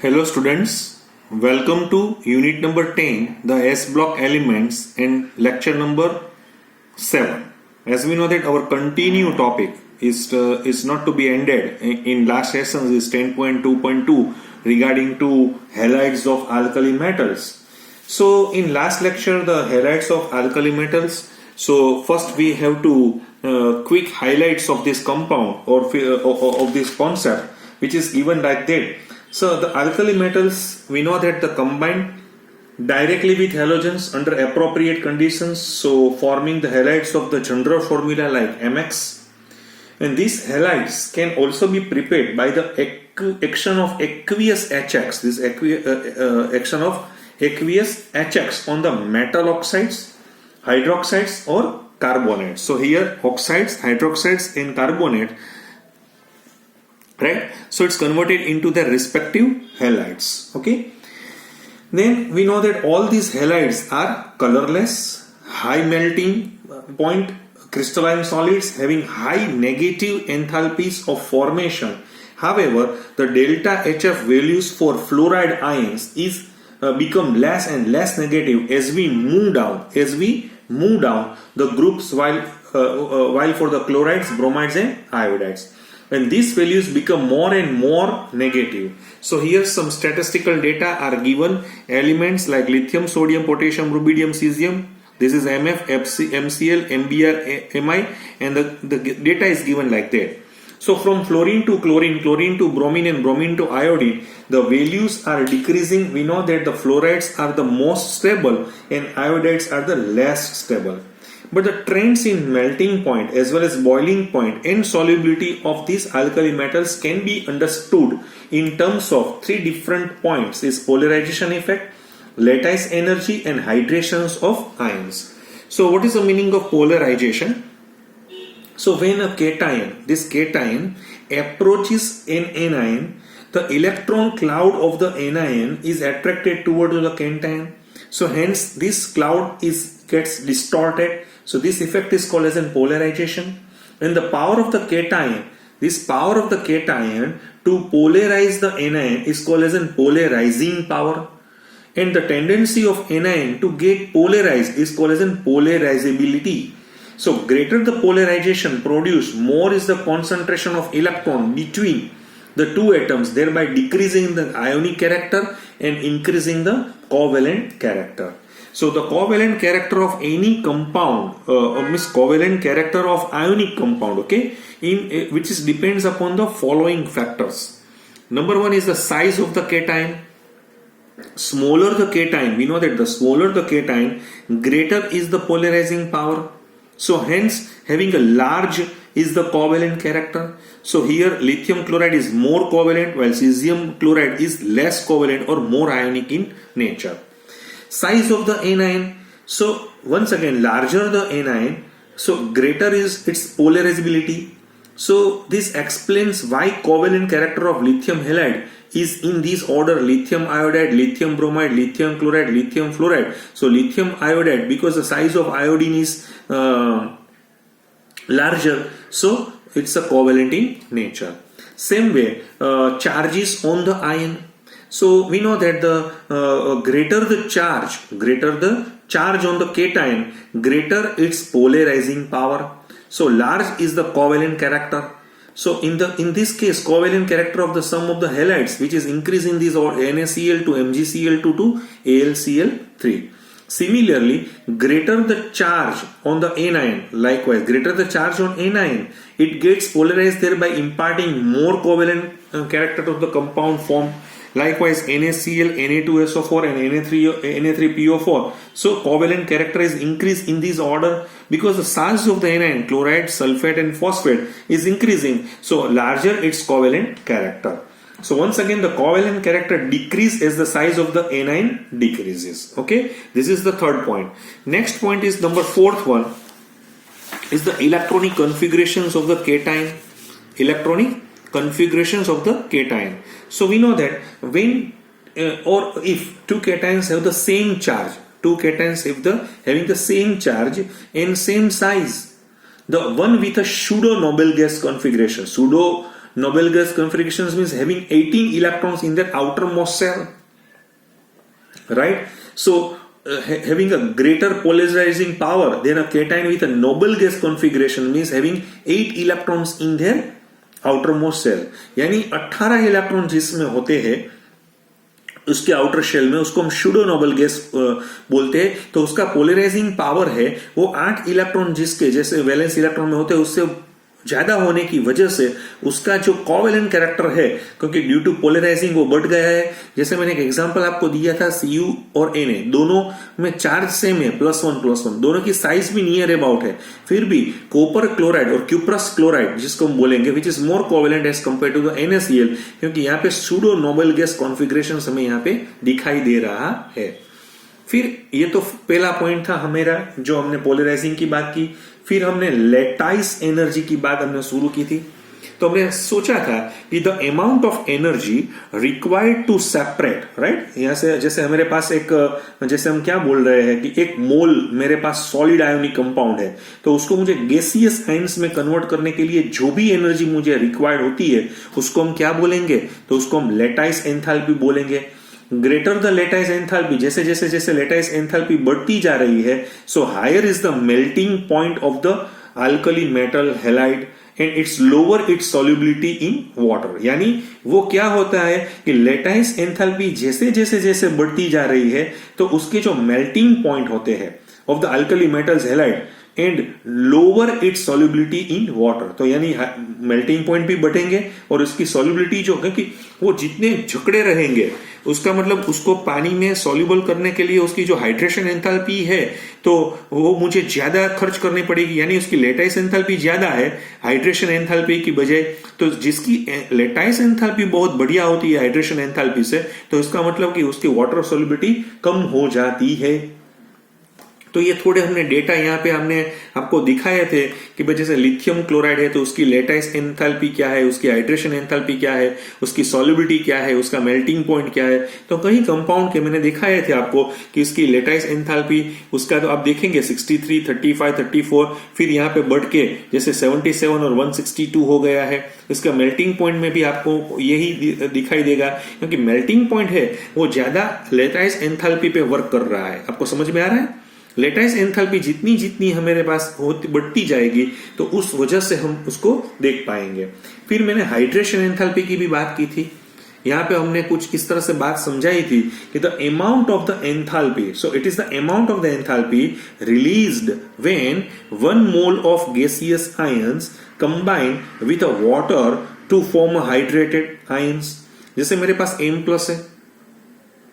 Hello students, welcome to unit number 10, the S block elements, and lecture number 7. As we know that our continue topic is not to be ended in last sessions is 10.2.2 regarding to halides of alkali metals. So in last lecture the halides of alkali metals, so first we have to quick highlights of this compound or of this concept which is given like that. So the alkali metals, we know that the combine directly with halogens under appropriate conditions, so forming the halides of the general formula like Mx. And these halides can also be prepared by the action of aqueous HX, this action of aqueous HX on the metal oxides, hydroxides or carbonates. So here oxides, hydroxides and carbonate, right? So it's converted into their respective halides. Okay. Then we know that all these halides are colorless, high melting point crystalline solids having high negative enthalpies of formation. However, the delta HF values for fluoride ions is become less and less negative as we move down. The groups while for the chlorides, bromides and iodides. And these values become more and more negative. So here some statistical data are given. Elements like lithium, sodium, potassium, rubidium, cesium. This is MF, MCl, MbR, Mi, and the data is given like that. So from fluorine to chlorine, chlorine to bromine, and bromine to iodine, the values are decreasing. We know that the fluorides are the most stable and iodides are the less stable. But the trends in melting point as well as boiling point and solubility of these alkali metals can be understood in terms of three different points: is polarization effect, lattice energy and hydrations of ions. So what is the meaning of polarization? So when a cation, this cation approaches an anion, the electron cloud of the anion is attracted toward the cation. So hence this cloud gets distorted. So this effect is called as a polarization. And the power of the cation, this power of the cation to polarize the anion is called as a polarizing power. And the tendency of anion to get polarized is called as a polarizability. So greater the polarization produced, more is the concentration of electron between the two atoms, thereby decreasing the ionic character and increasing the covalent character. So the covalent character of any compound, covalent character of ionic compound, okay, which depends upon the following factors. Number one is the size of the cation. Smaller the cation, we know that the smaller the cation, greater is the polarizing power. So hence having a large is the covalent character. So here lithium chloride is more covalent while cesium chloride is less covalent or more ionic in nature. Size of the anion, so once again larger the anion, so greater is its polarizability. So this explains why covalent character of lithium halide is in this order: lithium iodide, lithium bromide, lithium chloride, lithium fluoride. So lithium iodide, because the size of iodine is larger, so it's a covalent in nature. Same way, charges on the ion. So we know that the greater the charge on the cation, greater its polarizing power. So large is the covalent character. So in this case, covalent character of the sum of the halides, which is increasing these or NaCl to MgCl2 to AlCl3. Similarly, greater the charge on the anion, likewise greater the charge on anion, it gets polarized, thereby imparting more covalent character of the compound form. Likewise, NaCl, Na2SO4 and Na3PO4. So covalent character is increased in this order because the size of the anion, chloride, sulfate and phosphate is increasing. So larger its covalent character. So once again the covalent character decreases as the size of the anion decreases. Okay, this is the third point. Next point is number fourth one is the electronic configurations of the cation. Electronic configurations of the cation. So we know that when or if two cations have the same charge, having the same charge and same size, the one with a pseudo noble gas configuration, pseudo noble gas configurations means having 18 electrons in their outermost shell, right? So having a greater polarizing power than a cation with a noble gas configuration means having 8 electrons in their outermost shell, यानी 18 electron जिसमें होते हैं उसके outer shell में, उसको हम pseudo noble gas बोलते हैं। तो उसका पोलराइजिंग पावर है वो 8 इलेक्ट्रॉन जिसके जैसे वैलेंस इलेक्ट्रॉन में होते हैं उससे ज्यादा होने की वजह से उसका जो कोवेलेंट कैरेक्टर है, क्योंकि ड्यू टू पोलराइजिंग वो बढ़ गया है। जैसे मैंने एक एग्जांपल आपको दिया था, Cu और Na दोनों में चार्ज सेम है, +1 दोनों की साइज भी नियर अबाउट है, फिर भी कॉपर क्लोराइड और क्यूप्रस क्लोराइड जिसको हम बोलेंगे which is more covalent as compare to the NaCl, क्योंकि यहाँ पे सूडो नोबल गैस कॉन्फ़िगरेशन हमें यहाँ पे दिखाई दे रहा है। फिर ये तो पहला पॉइंट था हमारा जो हमने पोलराइजिंग की बात की। फिर हमने लेटाइस एनर्जी की बात हमने शुरू की थी। तो हमने सोचा था कि the amount of energy required to separate, right, यहां से जैसे हमारे पास एक, जैसे हम क्या बोल रहे हैं कि एक मोल मेरे पास सॉलिड आयोनिक कंपाउंड है, तो उसको मुझे गैसियस आयंस में कन्वर्ट करने के लिए जो भी एनर्जी मुझे रिक्वायर्ड होती है उसको हम क्या बोलेंगे, तो उसको हम लेटाइस एंथैल्पी बोलेंगे। ग्रेटर द लेटाइस एंथैल्पी, जैसे जैसे जैसे लेटाइस एंथैल्पी बढ़ती जा रही है, so higher is the melting point of the alkali metal halide and its lower its solubility in water. यानी वो क्या होता है कि लेटाइस एंथैल्पी जैसे जैसे जैसे बढ़ती जा रही है तो उसके जो मेल्टिंग पॉइंट होते हैं of the alkali metals halide and lower its solubility in water, तो यानी मेल्टिंग पॉइंट भी बढ़ेंगे और उसकी सॉल्युबिलिटी जो, क्योंकि वो जितने झकड़े रहेंगे उसका मतलब उसको पानी में सॉल्युबल करने के लिए उसकी जो हाइड्रेशन एंथैल्पी है तो वो मुझे ज्यादा खर्च करनी पड़ेगी, यानी उसकी लेटाइस एंथैल्पी ज्यादा है हाइड्रेशन एंथैल्पी की बजाय। तो जिसकी लेटाइस एंथैल्पी बहुत बढ़िया होती है हाइड्रेशन एंथैल्पी से, तो इसका मतलब कि उसकी वाटर सॉल्युबिलिटी कम हो जाती है। तो ये थोड़े हमने डेटा यहाँ पे हमने आपको दिखाए थे कि भाई जैसे लिथियम क्लोराइड है तो उसकी लेटाइस एंथैल्पी क्या है, उसकी हाइड्रेशन एंथैल्पी क्या है, उसकी सॉल्युबिलिटी क्या है, उसका मेल्टिंग पॉइंट क्या है। तो कई कंपाउंड के मैंने दिखाए थे आपको कि इसकी लेटाइस एंथैल्पी उसका तो आप देखेंगे 63, 35, 34, फिर यहाँ पे बढ़ के जैसे 77 और 162 हो गया है। इसका मेल्टिंग पॉइंट में भी आपको यही दिखाई देगा, क्योंकि मेल्टिंग पॉइंट है वो ज्यादा लेटाइस एंथैल्पी पे वर्क कर रहा है। आपको समझ में आ रहा है? लेटाइस एंथैल्पी जितनी जितनी हमारे पास बढ़ती जाएगी तो उस वजह से हम उसको देख पाएंगे। फिर मैंने हाइड्रेशन एंथैल्पी की भी बात की थी। यहाँ पे हमने कुछ इस तरह से बात समझाई थी कि the amount of the enthalpy, so it is the amount of the enthalpy released when 1 mole of gaseous ions combined with a water to form a hydrated ions. जैसे मेरे पास M+ है,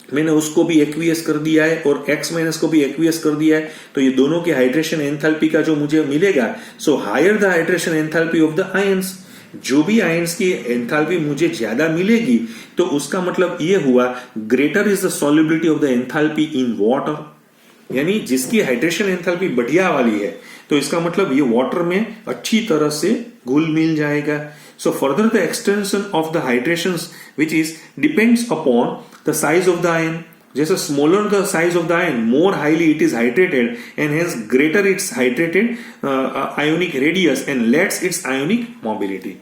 मैंने उसको भी एक्वियस कर दिया है और X- को भी एक्वियस कर दिया है, तो ये दोनों के हाइड्रेशन एंथैल्पी का जो मुझे मिलेगा, so higher the hydration enthalpy of the ions, जो भी आयंस की एंथैल्पी मुझे ज्यादा मिलेगी तो उसका मतलब ये हुआ greater is the solubility of the enthalpy in water. यानी जिसकी हाइड्रेशन एंथैल्पी बढ़िया वाली है तो इसका मतलब ये वाटर में अच्छी तरह से घुल मिल जाएगा। So further the extension of the hydrations which is depends upon the size of the ion. जैसे smaller the size of the ion, more highly it is hydrated and hence greater its hydrated ionic radius and less its ionic mobility.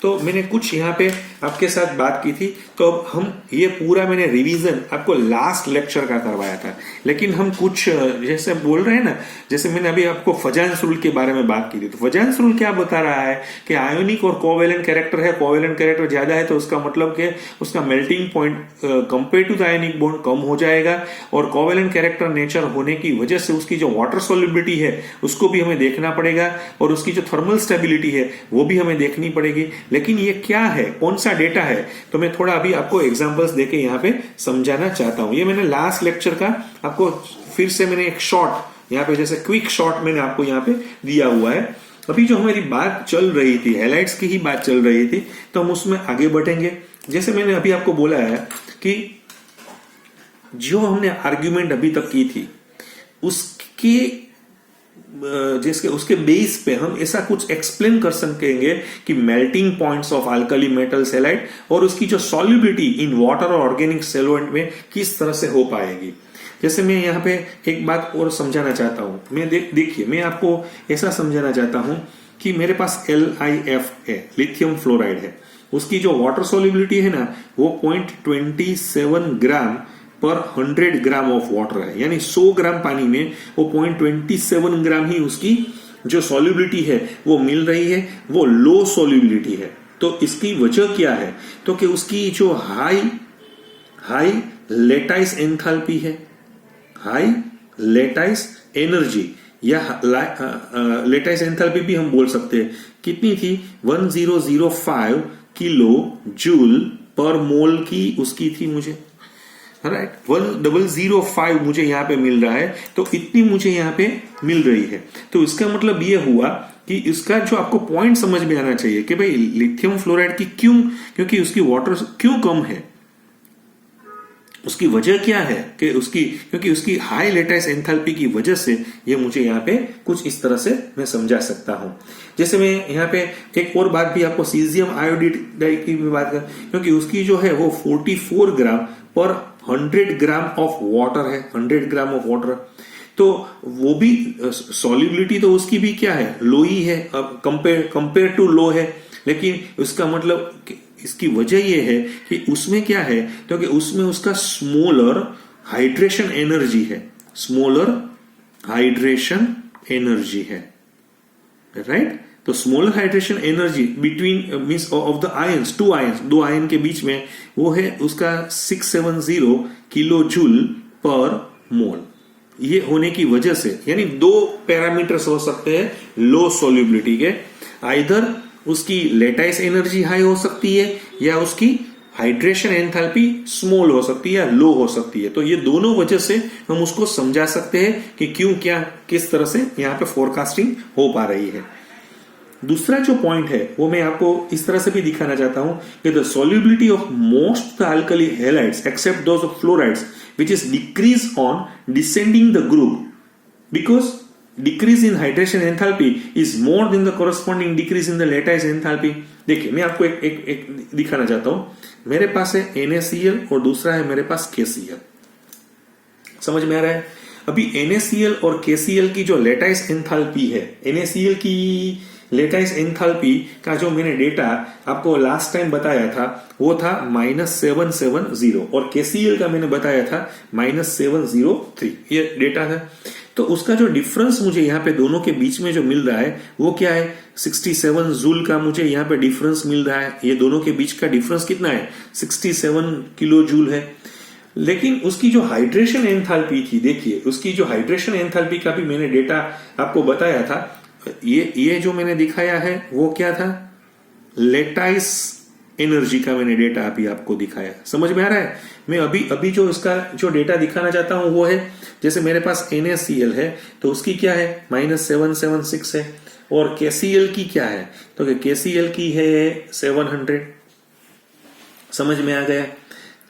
तो मैंने कुछ यहाँ पे आपके साथ बात की थी। तो अब हम ये पूरा मैंने रिवीजन आपको लास्ट लेक्चर का करवाया था, लेकिन हम कुछ जैसे बोल रहे हैं ना, जैसे मैंने अभी आपको फजान्स रूल के बारे में बात की थी। तो फजान्स रूल क्या बता रहा है कि आयोनिक और कोवेलेंट कैरेक्टर है, कोवेलेंट कैरेक्टर ज्यादा है तो उसका मतलब कि उसका melting point compare to the ionic bond कम हो जाएगा, और कोवेलेंट कैरेक्टर नेचर होने की वजह से उसकी जो वाटर सॉल्युबिलिटी है उसको भी हमें देखना पड़ेगा, और उसकी जो थर्मल स्टेबिलिटी है वो भी हमें देखनी पड़ेगी। लेकिन ये क्या है, कौन सा डेटा है, तो मैं थोड़ा अभी आपको एग्जांपल्स देके यहाँ पे समझाना चाहता हूं। ये मैंने लास्ट लेक्चर का आपको फिर से मैंने एक शॉर्ट यहाँ पे जैसे क्विक शॉर्ट मैंने आपको यहाँ पे दिया हुआ है। अभी जो हमारी बात चल रही थी हैलाइड्स की ही बात चल रही थी, तो हम उसमें आगे बढ़ेंगे। जैसे मैंने अभी आपको बोला है कि जो हमने आर्ग्यूमेंट अभी तक की थी उसके जिसके उसके बेस पे हम ऐसा कुछ एक्सप्लेन कर सकेंगे कि melting points of alkali metal halide और उसकी जो सॉल्युबिलिटी इन वाटर और ऑर्गेनिक सॉल्वेंट में किस तरह से हो पाएगी। जैसे मैं यहाँ पे एक बात और समझाना चाहता हूं। मैं देखिए मैं आपको ऐसा समझाना चाहता हूं कि मेरे पास LiF है, लिथियम फ्लोराइड है, उसकी जो वाटर सोल्युबिलिटी है ना वो 0.27 ग्राम पर 100 ग्राम ऑफ वाटर है, यानी 100 ग्राम पानी में वो 0.27 ग्राम ही उसकी जो सॉल्युबिलिटी है वो मिल रही है, वो लो सॉल्युबिलिटी है। तो इसकी वजह क्या है? तो कि उसकी जो हाई लेटाइस एंथैल्पी है, हाई लेटाइस एनर्जी या लेटाइस एंथैल्पी भी हम बोल सकते हैं, कितनी थी 1005 किलो जूल पर मोल की उसकी थी मुझे, राइट 1005 मुझे यहाँ पे मिल रहा है, तो इतनी मुझे यहाँ पे मिल रही है। तो इसका मतलब ये हुआ कि इसका जो आपको पॉइंट समझ में आना चाहिए कि भाई लिथियम फ्लोराइड की क्योंकि उसकी वाटर क्यों कम है, उसकी वजह क्या है कि क्योंकि उसकी हाई लेटाइस एंथैल्पी की वजह से ये मुझे यहाँ पे कुछ इस तरह से मैं समझा सकता हूं। जैसे मैं यहाँ पे एक और बात भी आपको सीजियम आयोडाइड की भी बात कर, क्योंकि उसकी जो है वो 44 ग्राम पर 100 ग्राम ऑफ वाटर है, 100 ग्राम ऑफ वाटर, तो वो भी सॉल्युबिलिटी तो उसकी भी क्या है, लो ही है, अब कंपेयर टू लो है, लेकिन उसका मतलब इसकी वजह यह है कि उसमें क्या है, तो कि उसमें उसका स्मॉलर हाइड्रेशन एनर्जी है, स्मॉलर हाइड्रेशन एनर्जी है, राइट। तो smaller hydration energy between means of the ions, दो आयन के बीच में वो है उसका 670 किलो जूल पर मोल। ये होने की वजह से यानी दो पैरामीटर्स हो सकते हैं लो सॉल्युबिलिटी के, आइदर उसकी लेटाइस एनर्जी हाई हो सकती है या उसकी हाइड्रेशन एंथैल्पी स्मॉल हो सकती है या लो हो सकती है। तो ये दोनों वजह से हम उसको समझा सकते हैं कि क्यों क्या किस तरह से यहाँ पे फोरकास्टिंग हो पा रही है। दूसरा जो पॉइंट है वो मैं आपको इस तरह से भी दिखाना चाहता हूं कि the solubility of most the alkali halides except those of fluorides which is decrease on descending the group because decrease in hydration enthalpy is more than the corresponding decrease in the lattice enthalpy। देखिए मैं आपको एक दिखाना चाहता हूं। मेरे पास है NaCl और दूसरा है मेरे पास KCl, समझ में आ रहा है? अभी NaCl और KCl की जो लेटाइस एंथैल्पी है, NaCl की लेटाइस एंथैल्पी का जो मैंने डेटा आपको लास्ट टाइम बताया था वो था -770 और KCl का मैंने बताया था -703, ये डेटा था। तो उसका जो डिफरेंस मुझे यहाँ पे दोनों के बीच में जो मिल रहा है वो क्या है, 67 जूल का मुझे यहाँ पे डिफरेंस मिल रहा है। ये दोनों के बीच का डिफरेंस कितना है, 67 किलो जूल है। लेकिन उसकी जो हाइड्रेशन एंथैल्पी थी, देखिए उसकी जो हाइड्रेशन एंथैल्पी का भी मैंने डेटा आपको बताया था। ये जो मैंने दिखाया है वो क्या था, लेटाइस एनर्जी का मैंने डेटा अभी आपको दिखाया, समझ में आ रहा है? मैं अभी जो इसका जो डेटा दिखाना चाहता हूं वो है, जैसे मेरे पास NaCl है तो उसकी क्या है -776 है, और KCl की क्या है, तो KCl की है 700, समझ में आ गया?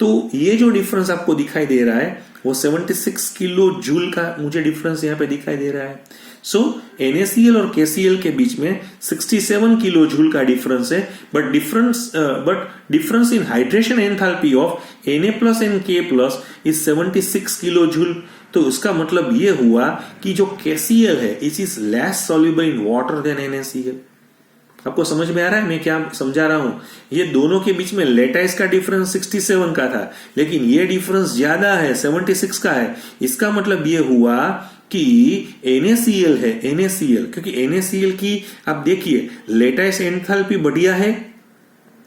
तो ये जो डिफरेंस आपको दिखाई दे रहा है वो 76 किलो जूल का मुझे डिफरेंस यहाँ पे दिखाई दे रहा है। सो NaCl और KCl के बीच में 67 किलो जूल का डिफरेंस है, but difference in hydration enthalpy of Na plus and K plus is 76 kilo joule. तो उसका मतलब ये हुआ कि जो KCl है it is less soluble in water than NaCl। आपको समझ में आ रहा है मैं क्या समझा रहा हूं? ये दोनों के बीच में लेटाइस का डिफरेंस 67 का था, लेकिन ये डिफरेंस ज्यादा है, 76 का है। इसका मतलब ये हुआ कि NaCl है, NaCl, क्योंकि NaCl की आप देखिए लेटाइस एंथैल्पी बढ़िया है,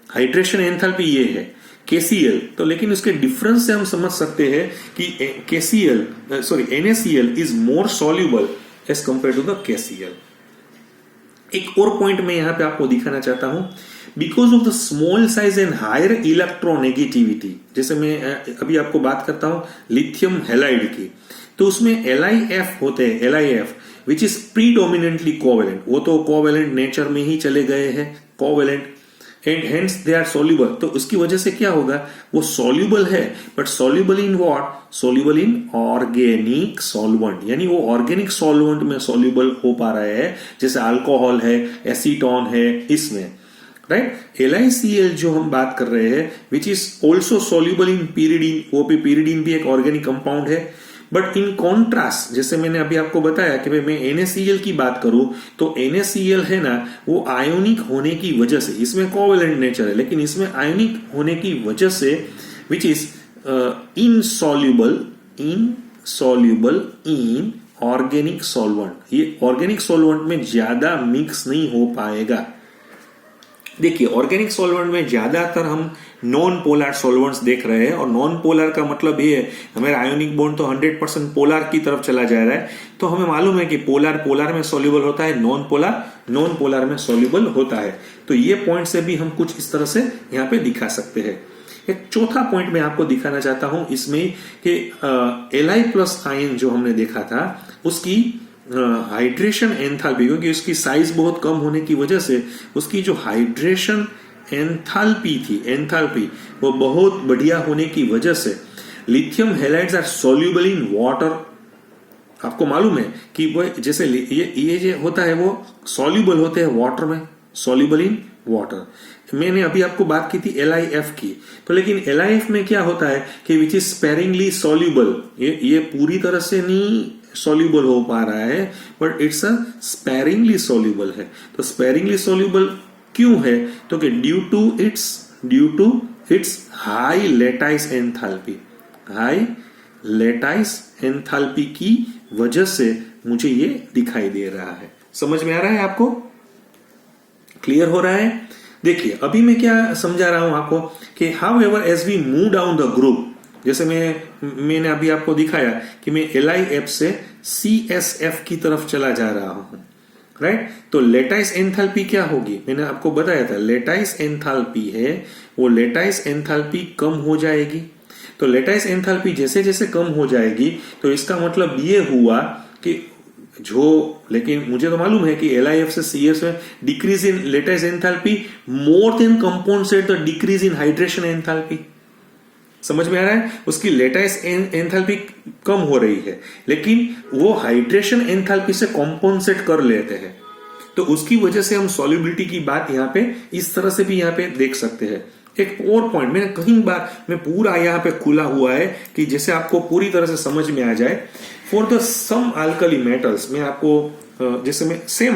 हाइड्रेशन एंथैल्पी ये है KCl, तो लेकिन उसके डिफरेंस से हम समझ सकते हैं कि NaCl is more soluble as compare to the KCl। एक और पॉइंट मैं यहां पे आपको दिखाना चाहता हूं, because of the small size and higher electronegativity. जैसे मैं अभी आपको बात करता हूं लिथियम हैलाइड की, तो उसमें LiF होते हैं, LiF which is predominantly covalent, वो तो कोवेलेंट नेचर में ही चले गए हैं, covalent, and hence they are soluble. तो उसकी वजह से क्या होगा, वो सॉल्युबल है, but soluble in what, soluble in organic solvent, यानी वो ऑर्गेनिक सॉल्वेंट में सॉल्युबल हो पा रहे हैं, जैसे अल्कोहल है, एसीटोन है, इसमें, राइट। LiCl जो हम बात कर रहे हैं which is also soluble in pyridine, वो भी pyridine भी एक ऑर्गेनिक कंपाउंड है, बट इन कॉन्ट्रास्ट जैसे मैंने अभी आपको बताया कि भाई मैं NaCl की बात करूं तो NaCl है ना, वो आयोनिक होने की वजह से, इसमें कोवेलेंट नेचर है लेकिन इसमें आयोनिक होने की वजह से which is insoluble in organic solvent, ये ऑर्गेनिक सॉल्वेंट में ज्यादा मिक्स नहीं हो पाएगा। देखिए ऑर्गेनिक सॉल्वेंट में ज्यादातर हम नॉन पोलर सॉल्वेंट्स देख रहे हैं, और नॉन पोलर का मतलब ये है हमारा आयोनिक बॉन्ड तो 100% पोलर की तरफ चला जा रहा है। तो हमें मालूम है कि पोलर में सॉल्युबल होता है, नॉन पोलर में सॉल्युबल होता है। तो ये पॉइंट से भी हम कुछ इस तरह से यहाँ पे दिखा सकते हैं। एक चौथा पॉइंट मैं आपको दिखाना चाहता हूं इसमें कि Li+ आयन जो हमने देखा था उसकी हाइड्रेशन एंथैल्पी, क्योंकि उसकी साइज बहुत कम होने की वजह से उसकी जो हाइड्रेशन एंथैल्पी वो बहुत बढ़िया होने की वजह से lithium halides are soluble in water. आपको मालूम है कि वो जैसे ये जो होता है वो सॉल्युबल होते हैं वाटर में, सॉल्युबल इन वाटर। मैंने अभी आपको बात की थी LiF की, तो लेकिन LiF में क्या होता है कि विच इज स्पेरिंगली सॉल्युबल, ये पूरी तरह से नहीं सॉल्युबल हो पा रहा है, but it's a sparingly soluble है। तो स्पेरिंगली सॉल्युबल क्यों है? तो कि due to its high lattice enthalpy की वजह से मुझे ये दिखाई दे रहा है। समझ में आ रहा है आपको? क्लियर हो रहा है? देखिए अभी मैं क्या समझा रहा हूं आपको कि however as we move down the group, जैसे मैंने अभी आपको दिखाया कि मैं LiF से CSF की तरफ चला जा रहा हूं, राइट? तो लेटाइस एंथैल्पी क्या होगी? मैंने आपको बताया था लेटाइस एंथैल्पी है, वो लेटाइस एंथैल्पी कम हो जाएगी। तो लेटाइस एंथैल्पी जैसे जैसे कम हो जाएगी तो इसका मतलब ये हुआ कि लेकिन मुझे तो मालूम है कि LiF से CS में decrease in lattice enthalpy more than compensate the decrease in hydration enthalpy. समझ में आ रहा है? उसकी लेटाइस एंथैल्पी कम हो रही है लेकिन वो हाइड्रेशन एंथैल्पी से कॉम्पनसेट कर लेते हैं, तो उसकी वजह से हम सॉल्युबिलिटी की बात यहाँ पे इस तरह से भी यहाँ पे देख सकते हैं। एक और पॉइंट मैंने कहीं बार में पूरा यहाँ पे खुला हुआ है कि जैसे आपको पूरी तरह से समझ में आ जाए। For the some alkali metals, मैं आपको जैसे मैं सेम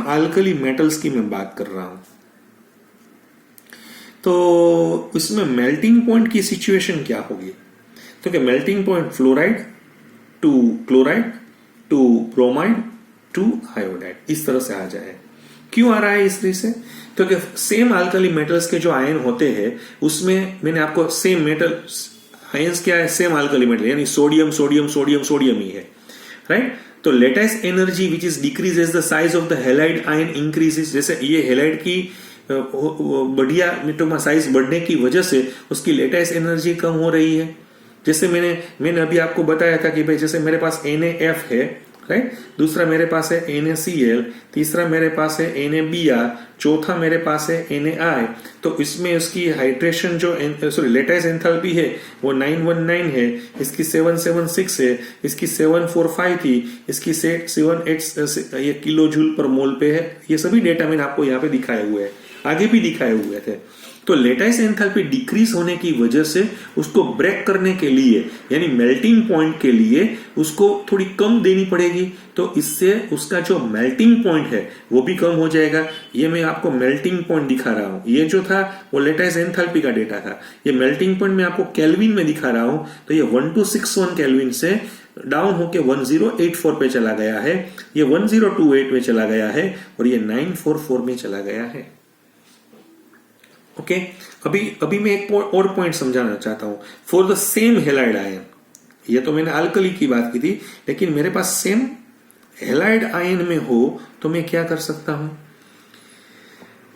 अल्कली मेटल्स की मैं बात कर रहा हूं, तो इसमें मेल्टिंग पॉइंट की सिचुएशन क्या होगी? तो क्या melting point fluoride to chloride to bromide to iodide इस तरह से आ जाए। क्यों आ रहा है इस तरह से? क्योंकि सेम अल्कली मेटल्स के जो आयन होते हैं उसमें मैंने आपको सेम मेटल आयंस क्या है? सेम अल्कली मेटल, यानी सोडियम ही है, राइट? तो lattice energy which is decrease as the size of the halide ion increases. जैसे ये हैलाइड की बढ़िया एटॉमिक साइज बढ़ने की वजह से उसकी लेटाइस एनर्जी कम हो रही है। जैसे मैंने अभी आपको बताया था कि भाई जैसे मेरे पास NaF है, राइट? दूसरा मेरे पास है NaCl, तीसरा मेरे पास है NaBr, चौथा मेरे पास है Na। तो इसमें उसकी हाइड्रेशन जो लेटाइस एंथैल्पी है वो 919 है, इसकी 776 है, इसकी 745 थी, इसकी 778 ये किलो जूल पर मोल पे है। ये सभी डेटा मैंने आपको यहाँ पे दिखाए हुए हैं, आगे भी दिखाए हुए थे। तो लेटाइस एंथैल्पी डिक्रीज होने की वजह से उसको ब्रेक करने के लिए, यानी मेल्टिंग पॉइंट के लिए उसको थोड़ी कम देनी पड़ेगी, तो इससे उसका जो मेल्टिंग पॉइंट है वो भी कम हो जाएगा। ये मैं आपको मेल्टिंग पॉइंट दिखा रहा हूं, ये जो था वो लेटाइस एंथैल्पी का डेटा था। ये मेल्टिंग पॉइंट मैं आपको केल्विन में दिखा रहा हूं, तो ये 1261 केल्विन से डाउन होके 1084 पे चला गया है, ये 1028 में चला गया है और ये 944 में चला गया है। ओके, अभी मैं एक और पॉइंट समझाना चाहता हूं। For the same halide ion, ये तो मैंने अल्कली की बात की थी, लेकिन मेरे पास सेम हैलाइड आयन में हो तो मैं क्या कर सकता हूं?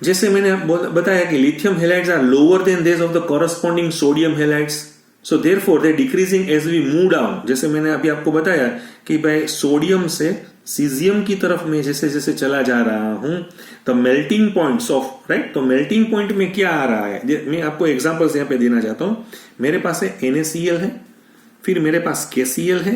जैसे मैंने बताया कि lithium halides are lower than these of the corresponding sodium halides, so therefore they decreasing as we move down. जैसे मैंने अभी आपको बताया कि भाई सोडियम से सीजियम की तरफ में जैसे जैसे चला जा रहा हूं, तो मेल्टिंग पॉइंट्स ऑफ, राइट? तो मेल्टिंग पॉइंट में क्या आ रहा है, मैं आपको एग्जांपल्स यहां पे देना चाहता हूं। मेरे पास है NaCl है, फिर मेरे पास KCl है,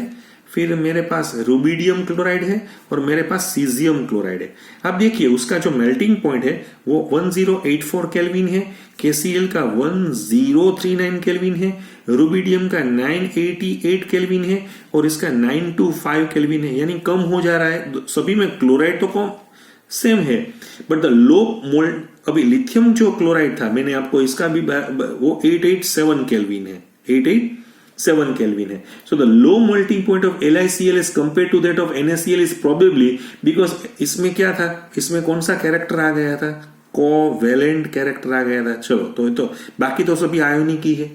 फिर मेरे पास रुबिडियम क्लोराइड है और मेरे पास सीजियम क्लोराइड है। अब देखिए उसका जो मेल्टिंग पॉइंट है वो 1084 केल्विन है, KCl का 1039 केल्विन है, रुबिडियम का 988 केल्विन है और इसका 925 केल्विन है, यानी कम हो जा रहा है। सभी में क्लोराइड तो कम सेम है, बट द लो मोल्ड, अभी लिथियम जो क्लोराइड था मैंने आपको इसका भी वो 887 केल्विन है, 887 केल्विन है। So the low melting point of LiCl as compare to that of NaCl is probably because इसमें क्या था, इसमें कौन सा कैरेक्टर आ गया था, कोवेलेंट कैरेक्टर आ गया था। चलो तो बाकी तो सभी आयोनिक ही है,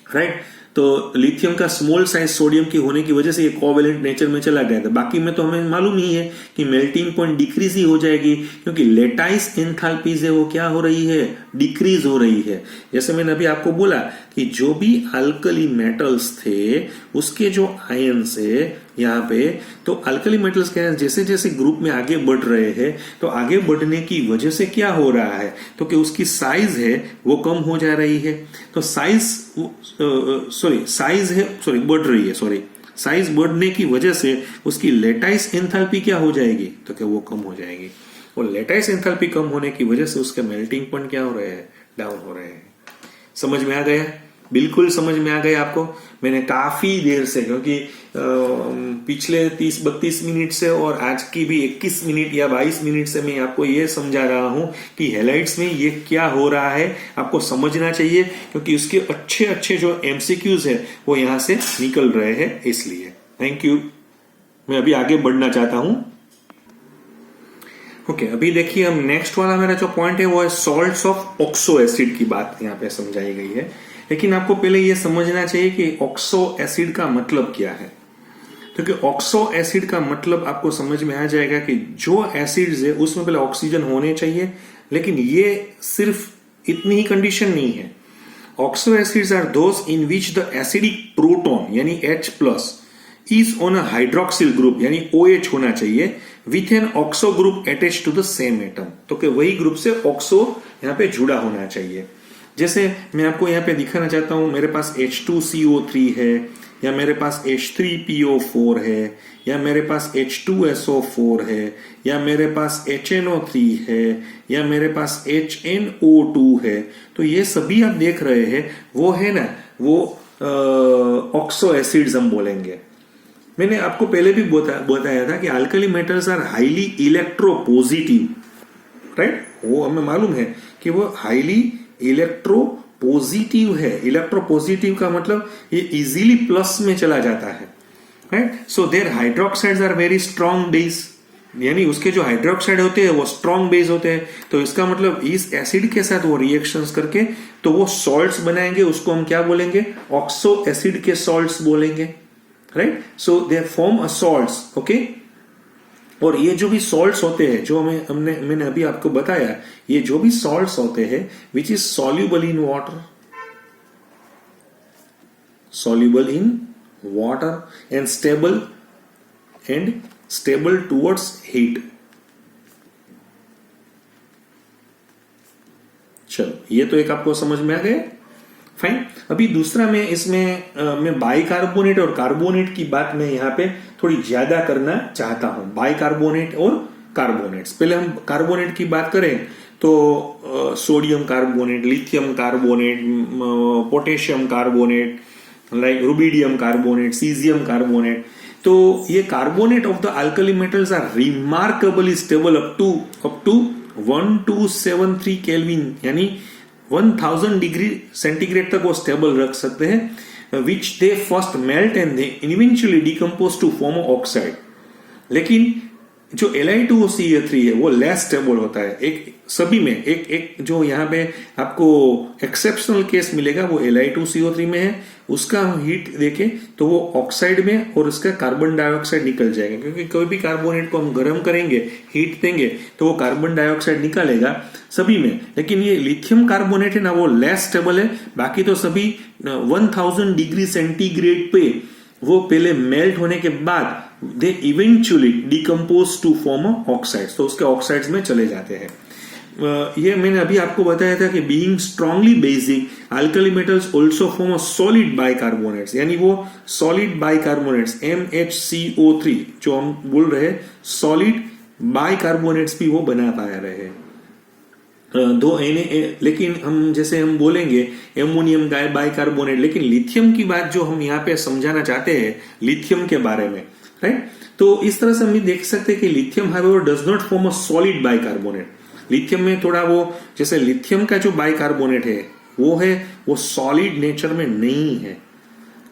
राइट। तो लिथियम का स्मॉल साइज सोडियम की होने की वजह से ये कोवेलेंट नेचर में चला गया था। बाकी में तो हमें मालूम ही है कि मेल्टिंग पॉइंट डिक्रीज ही हो जाएगी, क्योंकि लेटाइस एंथैल्पी है वो क्या हो रही है, डिक्रीज हो रही है। जैसे मैंने अभी आपको बोला कि जो भी अल्कली मेटल्स थे उसके जो आयन्स है यहाँ पे, तो अल्कली मेटल्स के जैसे जैसे ग्रुप में आगे बढ़ रहे हैं तो आगे बढ़ने की वजह से क्या हो रहा है, तो कि उसकी साइज है वो कम हो जा रही है। तो बढ़ रही है, साइज बढ़ने की वजह से उसकी लेटाइस एंथैल्पी क्या हो जाएगी, तो क्या वो कम हो जाएगी। और लेटाइस एंथैल्पी कम होने की वजह से उसके मेल्टिंग पॉइंट क्या हो रहे हैं, डाउन हो रहे हैं। समझ में आ गया, बिल्कुल समझ में आ गया आपको। मैंने काफी देर से, क्योंकि पिछले 30-32 मिनट से और आज की भी 21 मिनट या 22 मिनट से मैं आपको ये समझा रहा हूं कि हैलाइड्स में ये क्या हो रहा है, आपको समझना चाहिए, क्योंकि उसके अच्छे अच्छे जो MCQs है वो यहां से निकल रहे हैं। इसलिए थैंक यू। मैं अभी आगे बढ़ना चाहता हूं। ओके, अभी देखिए हम नेक्स्ट वाला मेरा जो पॉइंट है वो है सॉल्ट्स ऑफ ऑक्सो एसिड की बात यहाँ पे समझाई गई है। लेकिन आपको पहले ये समझना चाहिए कि ऑक्सो एसिड का मतलब क्या है। क्योंकि ऑक्सो एसिड का मतलब आपको समझ में आ जाएगा कि जो एसिड्स है उसमें पहले ऑक्सीजन होने चाहिए, लेकिन ये सिर्फ इतनी ही कंडीशन नहीं है। Oxo acids are those in which the acidic proton यानी H+ is on a hydroxyl group यानी OH होना चाहिए with an oxo group attached to the same atom. तो कि वही ग्रुप से ऑक्सो यहाँ पे जुड़ा होना चाहिए। जैसे मैं आपको यहाँ पे दिखाना चाहता हूं, मेरे पास H2CO3 है, या मेरे पास H3PO4 है, या मेरे पास H2SO4 है, या मेरे पास HNO3 है, या मेरे पास HNO2 है। तो ये सभी आप देख रहे हैं वो है ना, वो ऑक्सो एसिड्स हम बोलेंगे। मैंने आपको पहले भी बताया था कि alkali metals are highly electropositive, right. वो हमें मालूम है कि वो हाईली इलेक्ट्रोपॉजिटिव है। इलेक्ट्रोपॉजिटिव का मतलब ये इजीली प्लस में चला जाता है, right. So their hydroxides are very strong base, यानी उसके जो हाइड्रोक्साइड होते हैं वो स्ट्रॉन्ग बेस होते हैं। तो इसका मतलब इस एसिड के साथ वो रिएक्शंस करके तो वो सॉल्ट्स बनाएंगे, उसको हम क्या बोलेंगे, ऑक्सो एसिड के सॉल्ट्स बोलेंगे, right. So they form a salts, okay. और ये जो भी सॉल्ट्स होते हैं जो मैंने अभी आपको बताया, ये जो भी सॉल्ट्स होते हैं which is soluble in water and stable towards heat. चलो, ये तो एक आपको समझ में आ गया, फाइन। अभी दूसरा मैं इसमें बाइकार्बोनेट और कार्बोनेट की बात मैं यहाँ पे थोड़ी ज्यादा करना चाहता हूं। बाइकार्बोनेट और कार्बोनेट्स, पहले हम कार्बोनेट की बात करें तो sodium carbonate, lithium carbonate, potassium carbonate, like rubidium carbonate, caesium carbonate. तो ये carbonate of the alkali metals are remarkably stable up to 1273 kelvin, यानी 1000 डिग्री सेंटीग्रेड तक वो स्टेबल रख सकते हैं, which they first melt and they eventually decompose to form oxide. लेकिन जो Li2CO3 है वो लेस स्टेबल होता है। एक सभी में एक जो यहाँ पे आपको एक्सेप्शनल केस मिलेगा वो Li2CO3 में है। उसका हीट देखें तो वो ऑक्साइड में और उसका कार्बन डाइऑक्साइड निकल जाएगा, क्योंकि कोई भी कार्बोनेट को हम गर्म करेंगे, हीट देंगे तो वो कार्बन डाइऑक्साइड निकालेगा सभी में। लेकिन ये लिथियम कार्बोनेट है ना, वो लेस स्टेबल है। बाकी तो सभी 1000 डिग्री सेंटीग्रेड पे वो पहले मेल्ट होने के बाद they eventually decompose to form oxides, तो उसके ऑक्साइड्स में चले जाते हैं। ये मैंने अभी आपको बताया था कि being strongly basic alkali metals also form a solid bicarbonates, यानी वो सॉलिड बाइकार्बोनेट्स MHCO3 जो हम बोल रहे हैं सॉलिड बाइकार्बोनेट्स भी वो बना पा रहे हैं। दो लेकिन हम जैसे हम बोलेंगे एमोनियम बाइकार्बोनेट, लेकिन लिथियम की बात जो हम यहाँ पे समझाना चाहते हैं लिथियम के बारे में, राइट। तो इस तरह से हम देख सकते हैं कि lithium however does not form a solid bicarbonate. Lithium में थोड़ा वो जैसे लिथियम का जो बाइकार्बोनेट है वो सॉलिड नेचर में नहीं है,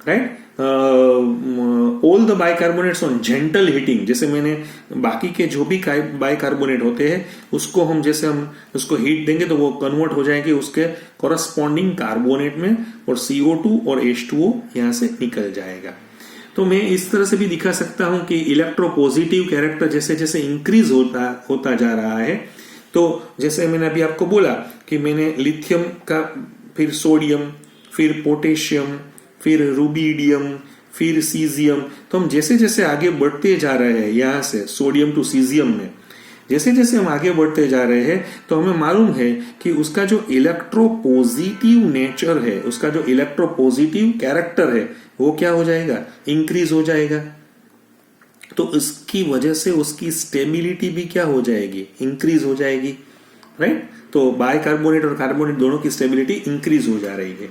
right. All the bicarbonates on gentle heating, जैसे मैंने बाकी के जो भी बाइकार्बोनेट होते हैं उसको हम जैसे हम उसको हीट देंगे तो वो कन्वर्ट हो जाएंगे उसके कॉरस्पॉन्डिंग कार्बोनेट में और CO2 और H2O यहां से निकल जाएगा। तो मैं इस तरह से भी दिखा सकता हूं कि इलेक्ट्रोपॉजिटिव कैरेक्टर जैसे जैसे इंक्रीज होता जा रहा है, तो जैसे मैंने अभी आपको बोला कि मैंने लिथियम का, फिर सोडियम, फिर पोटेशियम, फिर रुबिडियम, फिर सीजियम, तो हम जैसे जैसे आगे बढ़ते जा रहे हैं यहां से सोडियम टू सीजियम में, जैसे जैसे हम आगे बढ़ते जा रहे हैं तो हमें मालूम है कि उसका जो इलेक्ट्रोपॉजिटिव नेचर है, उसका जो इलेक्ट्रोपॉजिटिव कैरेक्टर है वो क्या हो जाएगा, इंक्रीज हो जाएगा। तो इसकी वजह से उसकी स्टेबिलिटी भी क्या हो जाएगी, इंक्रीज हो जाएगी, राइट। तो बाइकार्बोनेट और कार्बोनेट दोनों की स्टेबिलिटी इंक्रीज हो जा रही है।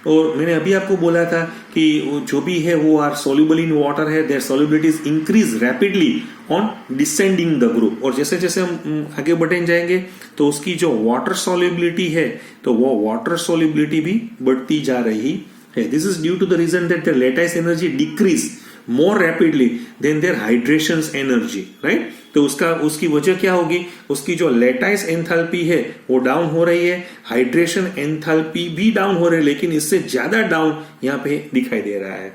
और मैंने अभी आपको बोला था कि जो भी है वो आर सोल्यूबल इन वाटर है, their solubility is increase rapidly on descending the group. और जैसे जैसे हम आगे बढ़ते जाएंगे तो उसकी जो वाटर सोल्युबिलिटी है तो वो वाटर सोल्युबिलिटी भी बढ़ती जा रही है। This is due to the reason that their lattice energy decrease more rapidly than their hydration energy, right. तो उसकी वजह क्या होगी, उसकी जो लैटिस एंथैल्पी है वो डाउन हो रही है, हाइड्रेशन एंथैल्पी भी डाउन हो रही है, लेकिन इससे ज्यादा डाउन यहाँ पे दिखाई दे रहा है।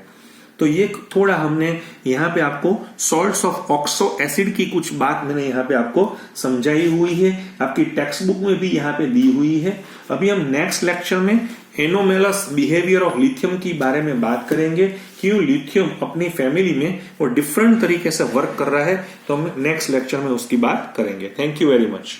तो ये थोड़ा हमने यहाँ पे आपको सॉल्ट्स ऑफ ऑक्सो एसिड की कुछ बात मैंने यहाँ पे आपको समझाई हुई है, आपकी टेक्स्ट बुक में भी यहाँ पे दी हुई है। अभी हम नेक्स्ट लेक्चर में एनोमेलस बिहेवियर ऑफ लिथियम की बारे में बात करेंगे, क्यों लिथियम अपनी फैमिली में वो डिफरेंट तरीके से वर्क कर रहा है, तो हम नेक्स्ट लेक्चर में उसकी बात करेंगे। Thank you very much.